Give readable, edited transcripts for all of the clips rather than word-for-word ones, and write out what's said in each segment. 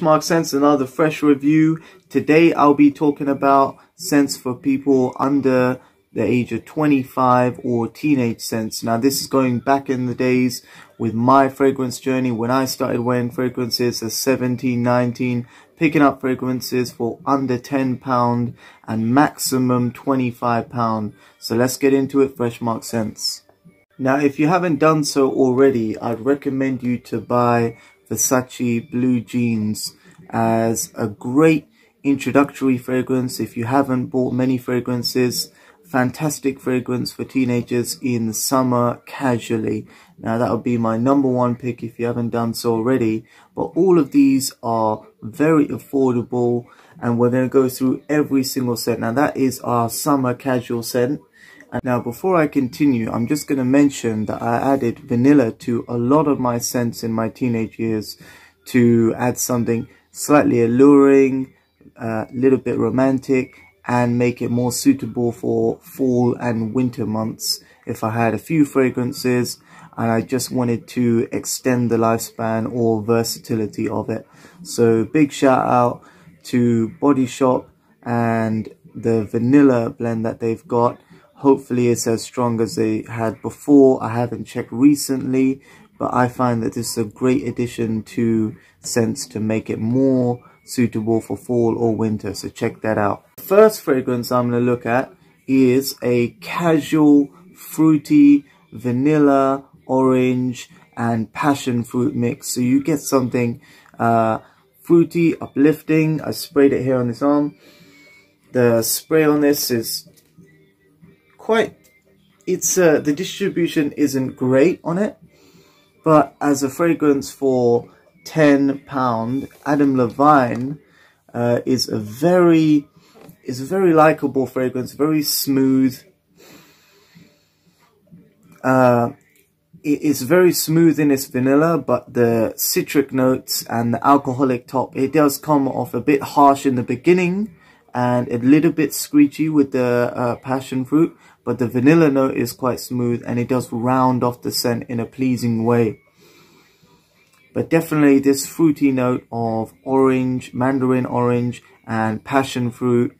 Mark Scents, another fresh review. Today I'll be talking about scents for people under the age of 25 or teenage scents. Now this is going back in the days with my fragrance journey when I started wearing fragrances as 17, 19, picking up fragrances for under £10 and maximum £25. So let's get into it, Fresh Mark Scents. Now if you haven't done so already, I'd recommend you to buy Versace Blue Jeans as a great introductory fragrance. If you haven't bought many fragrances, fantastic fragrance for teenagers in the summer casually. Now that would be my #1 pick if you haven't done so already. But all of these are very affordable and we're going to go through every single scent. Now that is our summer casual scent. And now before I continue, I'm just going to mention that I added vanilla to a lot of my scents in my teenage years to add something slightly alluring, a little bit romantic, and make it more suitable for fall and winter months. If I had a few fragrances and I just wanted to extend the lifespan or versatility of it. So big shout out to Body Shop and the vanilla blend that they've got. Hopefully it's as strong as they had before. I haven't checked recently, but I find that this is a great addition to scents to make it more suitable for fall or winter. So check that out. The first fragrance I'm going to look at is a casual, fruity, vanilla, orange, and passion fruit mix. So you get something fruity, uplifting. I sprayed it here on this arm. The spray on this is the distribution isn't great on it, but as a fragrance for £10, Adam Levine is a very likable fragrance, very smooth. It's very smooth in its vanilla, but the citric notes and the alcoholic top, it does come off a bit harsh in the beginning and a little bit screechy with the passion fruit, but the vanilla note is quite smooth and it does round off the scent in a pleasing way. But definitely this fruity note of orange, mandarin orange and passion fruit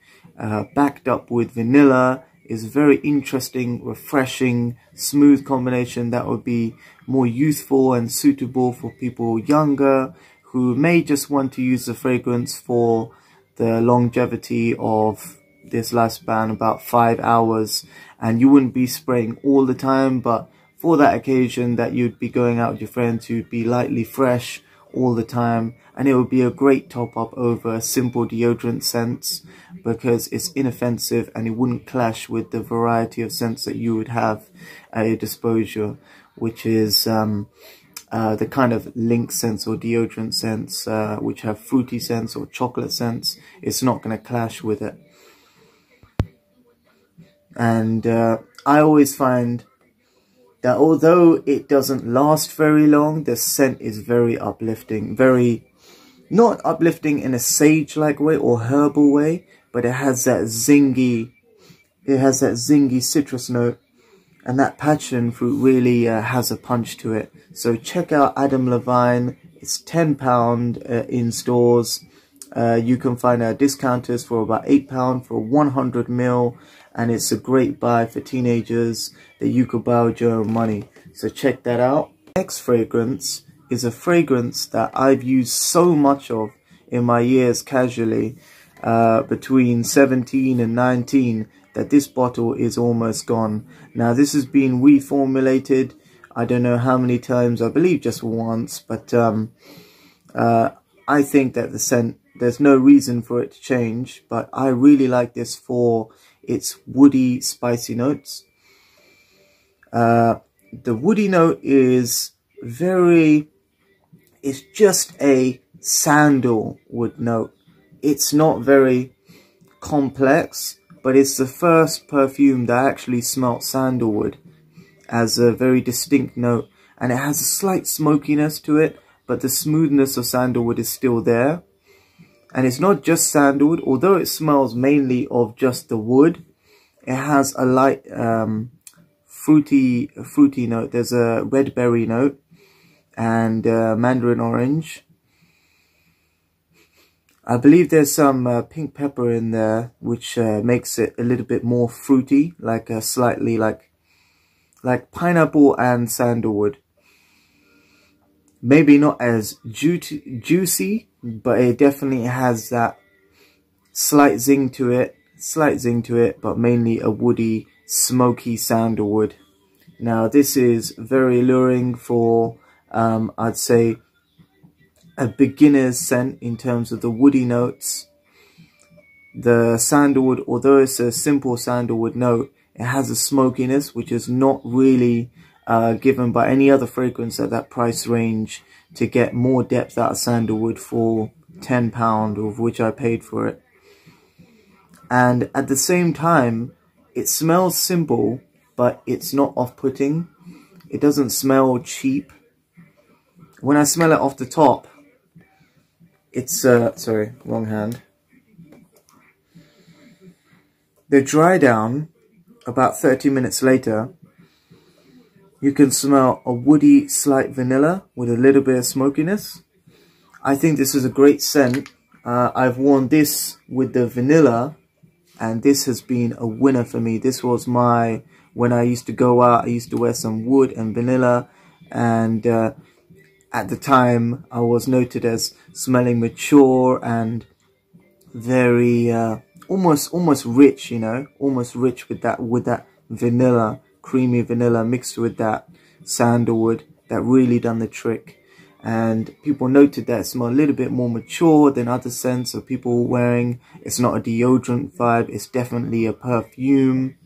backed up with vanilla is a very interesting, refreshing, smooth combination that would be more youthful and suitable for people younger who may just want to use the fragrance for the longevity of this lifespan, about 5 hours, and you wouldn't be spraying all the time, but for that occasion that you'd be going out with your friends, you'd be lightly fresh all the time, and it would be a great top up over simple deodorant scents because it's inoffensive and it wouldn't clash with the variety of scents that you would have at your disposal, which is the kind of link scents or deodorant scents which have fruity scents or chocolate scents. It's not going to clash with it. And I always find that although it doesn't last very long, the scent is very uplifting. Not uplifting in a sage-like way or herbal way, but it has that zingy citrus note, and that passion fruit really has a punch to it. So check out Adam Levine. It's £10 in stores. You can find our discounters for about £8 for 100 ml, and it's a great buy for teenagers that you could buy with your own money. So check that out. Next fragrance is a fragrance that I've used so much of in my years casually, between 17 and 19, that this bottle is almost gone. Now this has been reformulated, I don't know how many times, I believe just once, but I think that the scent, there's no reason for it to change, but I really like this for its woody, spicy notes. The woody note is it's just a sandalwood note. It's not very complex, but it's the first perfume that actually smelt sandalwood as a very distinct note, and it has a slight smokiness to it, but the smoothness of sandalwood is still there. And it's not just sandalwood, although it smells mainly of just the wood. It has a light fruity note. There's a red berry note and mandarin orange. I believe there's some pink pepper in there, which makes it a little bit more fruity, like slightly like pineapple and sandalwood. Maybe not as juicy, but it definitely has that slight zing to it, but mainly a woody, smoky sandalwood. Now this is very alluring for, I'd say, a beginner's scent in terms of the woody notes. The sandalwood, although it's a simple sandalwood note, it has a smokiness which is not really given by any other fragrance at that price range to get more depth out of sandalwood for £10, of which I paid for it. And at the same time, it smells simple, but it's not off-putting. It doesn't smell cheap. When I smell it off the top, it's, sorry, wrong hand. The dry down, about 30 minutes later, you can smell a woody, slight vanilla with a little bit of smokiness. I think this is a great scent. I've worn this with the vanilla, and this has been a winner for me. This was my, when I used to go out, I used to wear some wood and vanilla, and at the time I was noted as smelling mature and very almost rich, you know, almost rich with that vanilla, creamy vanilla mixed with that sandalwood that really done the trick. And people noted that it smelled a little bit more mature than other scents of people wearing. It's not a deodorant vibe, it's definitely a perfume.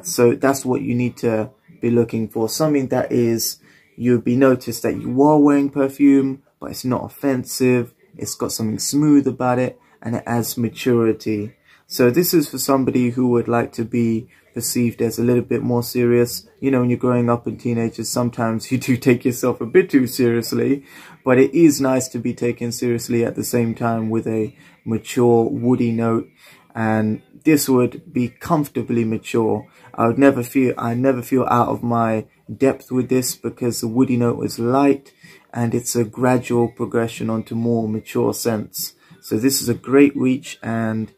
So that's what you need to be looking for. Something that is, you'll be noticed that you are wearing perfume, but it's not offensive. It's got something smooth about it, and it adds maturity. So this is for somebody who would like to be perceived as a little bit more serious. You know, when you're growing up in teenagers, sometimes you do take yourself a bit too seriously, but it is nice to be taken seriously at the same time with a mature, woody note. And this would be comfortably mature. I never feel out of my depth with this, because the woody note was light, and it's a gradual progression onto more mature scents. So this is a great reach, and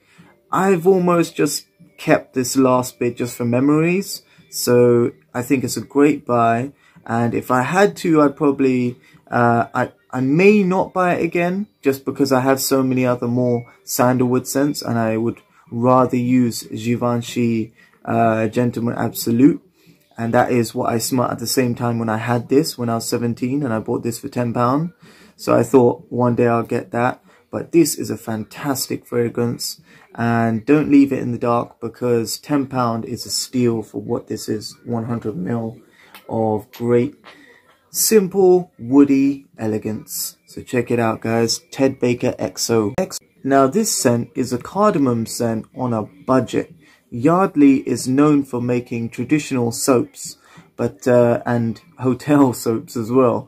I've almost just kept this last bit just for memories. So I think it's a great buy, and if I had to, I'd probably I may not buy it again, just because I have so many other more sandalwood scents, and I would rather use Givenchy Gentleman Absolute. And that is what I smelled at the same time when I had this, when I was 17, and I bought this for £10. So I thought one day I'll get that. But this is a fantastic fragrance, and don't leave it in the dark, because £10 is a steal for what this is. 100ml of great, simple, woody elegance. So check it out, guys. Ted Baker XO. Now this scent is a cardamom scent on a budget. Yardley is known for making traditional soaps, but and hotel soaps as well.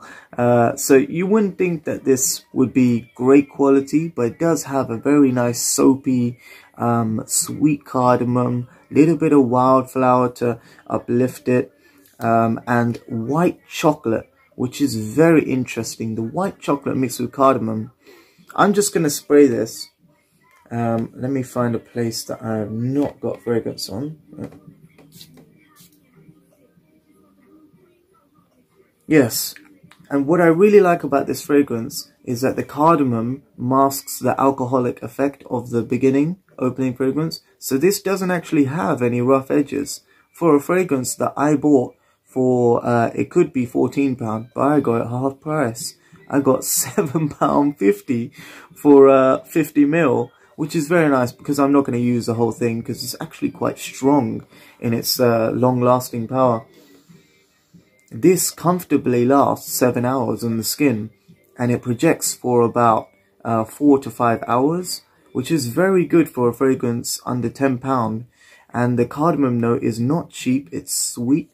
So you wouldn't think that this would be great quality, but it does have a very nice soapy, sweet cardamom, little bit of wildflower to uplift it, and white chocolate, which is very interesting. The white chocolate mixed with cardamom. I'm just going to spray this. Let me find a place that I have not got fragrance on. Yes, and what I really like about this fragrance is that the cardamom masks the alcoholic effect of the opening fragrance. So this doesn't actually have any rough edges. For a fragrance that I bought for, it could be £14, but I got it half price. I got £7.50 for 50ml, which is very nice, because I'm not going to use the whole thing, because it's actually quite strong in its long-lasting power. This comfortably lasts 7 hours on the skin, and it projects for about 4 to 5 hours, which is very good for a fragrance under £10. And the cardamom note is not cheap, it's sweet.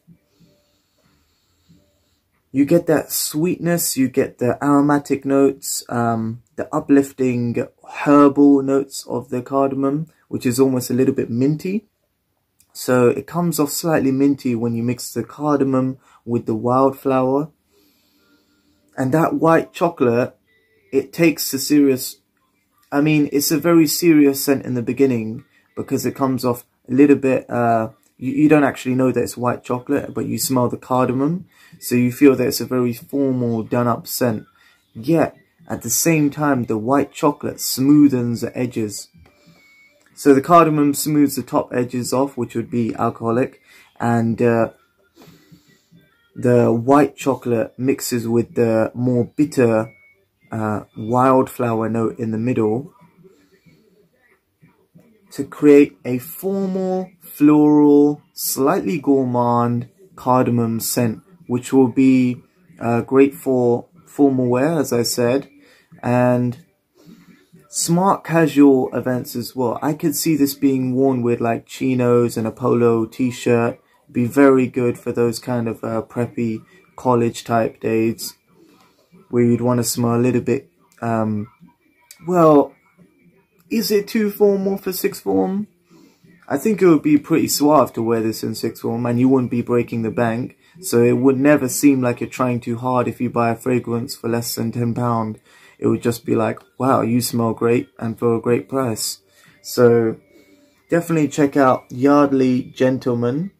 You get that sweetness, you get the aromatic notes, the uplifting herbal notes of the cardamom, which is almost a little bit minty. So it comes off slightly minty when you mix the cardamom with the wildflower. And that white chocolate, it takes the serious I mean, it's a very serious scent in the beginning because it comes off a little bit, you don't actually know that it's white chocolate, but you smell the cardamom. So you feel that it's a very formal, done up scent. Yet, at the same time, the white chocolate smoothens the edges. So the cardamom smooths the top edges off, which would be alcoholic. And the white chocolate mixes with the more bitter wildflower note in the middle to create a formal, floral, slightly gourmand cardamom scent, which will be great for formal wear, as I said, and smart casual events as well. I could see this being worn with like chinos and a polo t-shirt. Be very good for those kind of preppy college type days where you'd want to smell a little bit, well, is it too formal for sixth form? I think it would be pretty suave to wear this in sixth form and you wouldn't be breaking the bank. So it would never seem like you're trying too hard if you buy a fragrance for less than £10. It would just be like, wow, you smell great and for a great price. So definitely check out Yardley Gentleman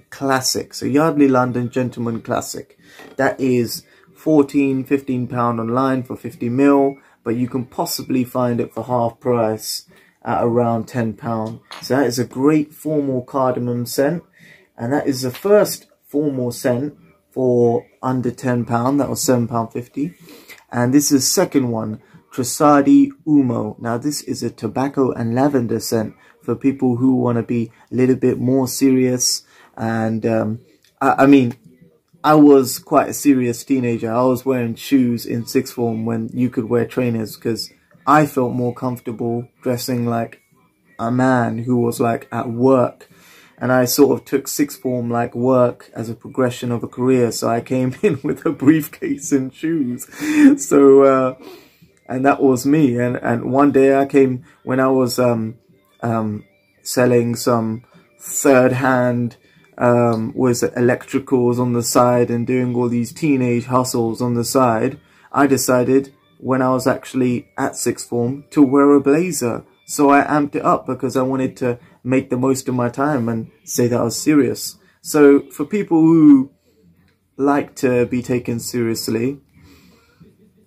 Classic. So Yardley London Gentleman Classic. That is £15 online for 50ml. But you can possibly find it for half price at around £10. So that is a great formal cardamom scent. And that is the first formal scent for under £10. That was £7.50. And this is the second one, Trussardi Umo. Now this is a tobacco and lavender scent for people who want to be a little bit more serious. And I mean, I was quite a serious teenager. I was wearing shoes in sixth form when you could wear trainers because I felt more comfortable dressing like a man who was like at work. And I sort of took sixth form like work as a progression of a career. So I came in with a briefcase and shoes. So, and that was me. And one day I came when I was selling some third-hand was electricals on the side and doing all these teenage hustles on the side. I decided when I was actually at sixth form to wear a blazer. So I amped it up because I wanted to make the most of my time and say that I was serious. So for people who like to be taken seriously,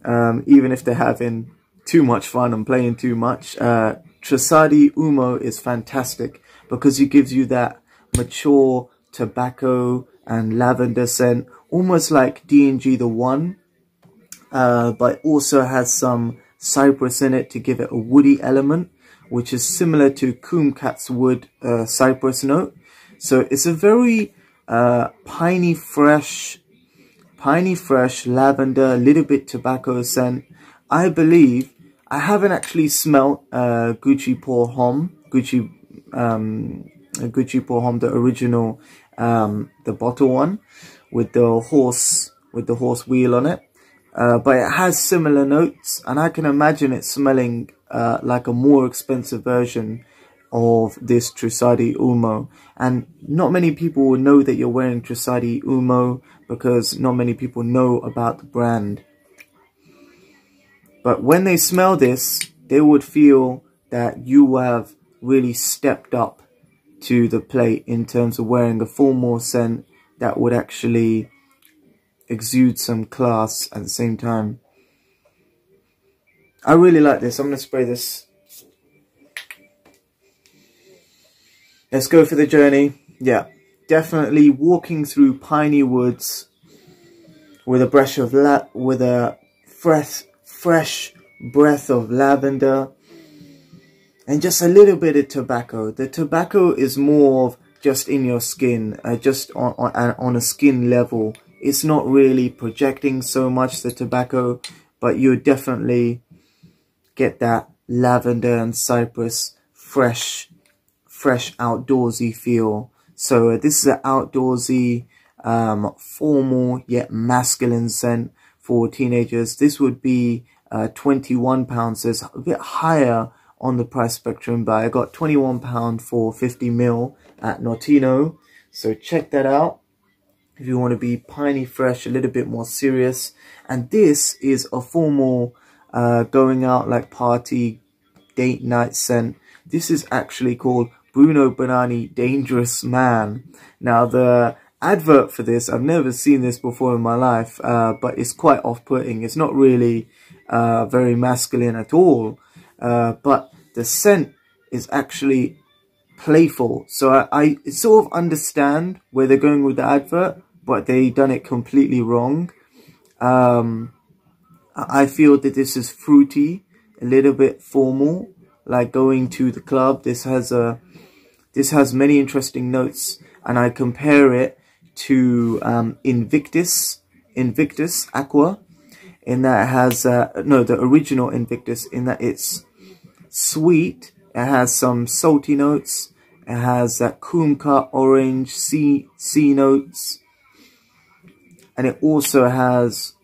even if they're having too much fun and playing too much, Trussardi Umo is fantastic because it gives you that mature tobacco and lavender scent, almost like D&G the One, but also has some cypress in it to give it a woody element, which is similar to Kumquat's wood cypress note. So it's a very piney fresh lavender, little bit tobacco scent. I believe I haven't actually smelt Gucci Pour Homme, Gucci Pour Homme, the original, the bottle one with the horse wheel on it. But it has similar notes, and I can imagine it smelling like a more expensive version of this Trussardi Umo. And not many people will know that you're wearing Trussardi Umo because not many people know about the brand. But when they smell this, they would feel that you have really stepped up to the plate in terms of wearing a formal scent that would actually exude some class at the same time. I really like this. I'm going to spray this. Let's go for the journey. Yeah, definitely walking through piney woods with a fresh breath of lavender and just a little bit of tobacco. The tobacco is more of just in your skin, just on a skin level. It's not really projecting so much, the tobacco, but you definitely get that lavender and cypress fresh outdoorsy feel. So this is an outdoorsy, formal yet masculine scent for teenagers. This would be £21, so it's a bit higher on the price spectrum, but I got £21 for 50ml at Notino. So check that out if you want to be piney fresh, a little bit more serious. And this is a formal going out like party, date night scent. This is actually called Bruno Banani Dangerous Man. Now the advert for this, I've never seen this before in my life, but it's quite off-putting. It's not really very masculine at all, but the scent is actually playful. So I sort of understand where they're going with the advert, but they done it completely wrong. I feel that this is fruity, a little bit formal, like going to the club. This has many interesting notes, and I compare it to Invictus Aqua, in that it has no, the original Invictus, in that it's sweet. It has some salty notes. It has that kumquat orange sea notes, and it also has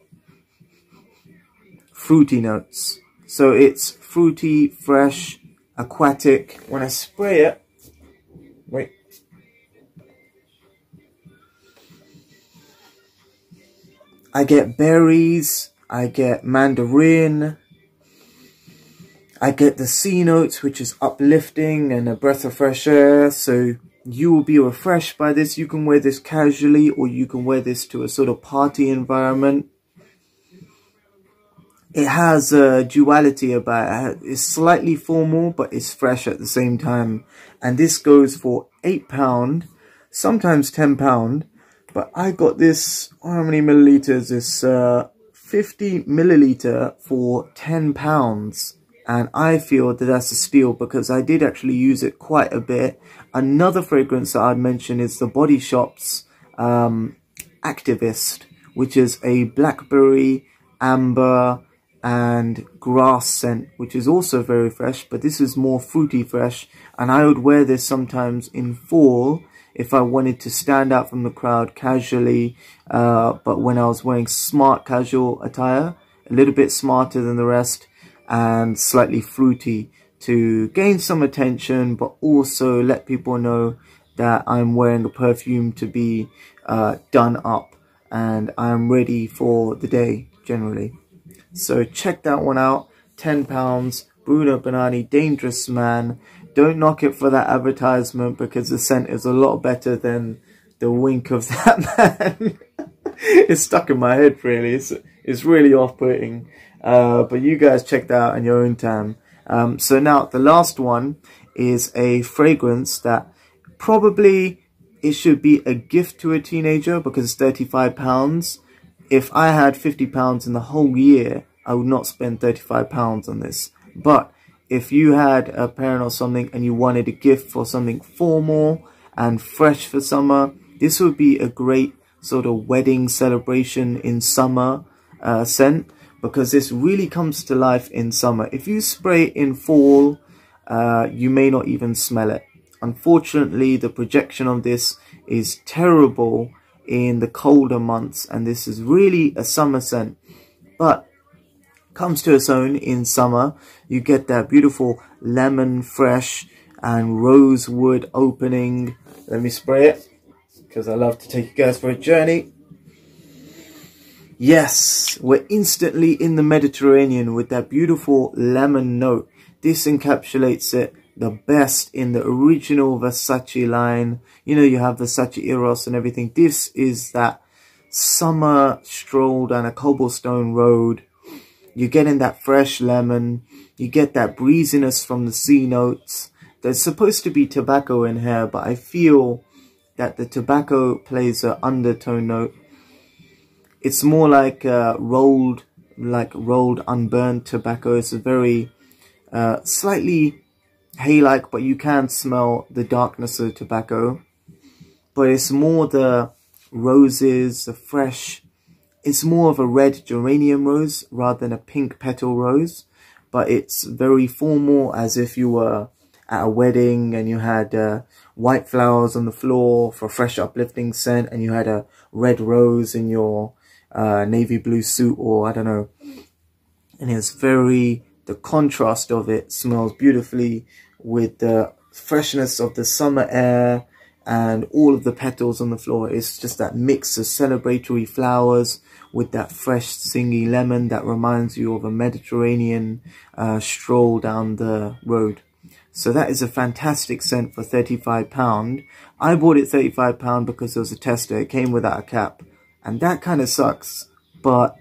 fruity notes. So it's fruity, fresh, aquatic. When I spray it, wait, I get berries, I get mandarin, I get the sea notes, which is uplifting and a breath of fresh air. So you will be refreshed by this. You can wear this casually, or you can wear this to a sort of party environment. It has a duality about it. It's slightly formal, but it's fresh at the same time. And this goes for £8, sometimes £10. But I got this, how many milliliters? It's 50 milliliter for £10. And I feel that that's a steal, because I did actually use it quite a bit. Another fragrance that I'd mention is the Body Shop's Activist, which is a blackberry, amber, and grass scent, which is also very fresh, but this is more fruity fresh. And I would wear this sometimes in fall if I wanted to stand out from the crowd casually, but when I was wearing smart casual attire, a little bit smarter than the rest and slightly fruity, to gain some attention, but also let people know that I'm wearing a perfume to be done up and I'm ready for the day generally. So check that one out. £10, Bruno Banani Dangerous Man. Don't knock it for that advertisement, because the scent is a lot better than the wink of that man. It's stuck in my head, really. It's really off-putting. But you guys check that out in your own time. So now the last one is a fragrance that probably it should be a gift to a teenager, because it's £35. If I had £50 in the whole year, I would not spend £35 on this. But if you had a parent or something and you wanted a gift for something formal and fresh for summer, this would be a great sort of wedding celebration in summer scent, because this really comes to life in summer. If you spray it in fall, you may not even smell it. Unfortunately, the projection of this is terrible in the colder months, and this is really a summer scent, but comes to its own in summer. You get that beautiful lemon fresh and rosewood opening. Let me spray it, because I love to take you guys for a journey. Yes, we're instantly in the Mediterranean with that beautiful lemon note. This encapsulates it the best in the original Versace line. You know, you have Versace Eros and everything. This is that summer stroll down a cobblestone road. You're getting that fresh lemon. You get that breeziness from the sea notes. There's supposed to be tobacco in here, but I feel that the tobacco plays an undertone note. It's more like rolled unburned tobacco. It's a very slightly hay-like, but you can smell the darkness of tobacco. But it's more the roses, the fresh. It's more of a red geranium rose rather than a pink petal rose. But it's very formal, as if you were at a wedding and you had white flowers on the floor for fresh uplifting scent, and you had a red rose in your navy blue suit, or I don't know. And it's very, the contrast of it smells beautifully with the freshness of the summer air and all of the petals on the floor. It's just that mix of celebratory flowers with that fresh zingy lemon that reminds you of a Mediterranean stroll down the road. So that is a fantastic scent for £35. I bought it £35 because it was a tester. It came without a cap, and that kind of sucks. But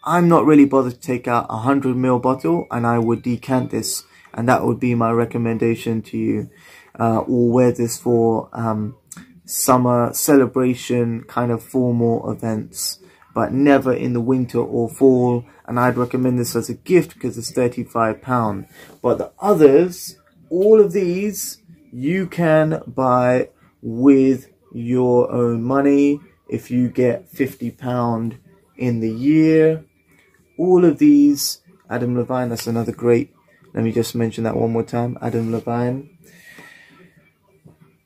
I'm not really bothered to take out a 100ml bottle, and I would decant this, and that would be my recommendation to you. Or wear this for summer celebration kind of formal events, but never in the winter or fall. And I'd recommend this as a gift because it's £35. But the others, all of these, you can buy with your own money if you get £50 in the year. All of these, Adam Levine, that's another great, let me just mention that one more time, Adam Levine.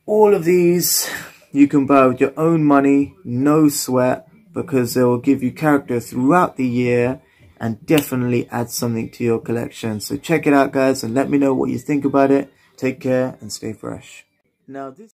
All of these you can buy with your own money, no sweat, because they will give you character throughout the year and definitely add something to your collection. So check it out, guys, and let me know what you think about it. Take care and stay fresh. Now this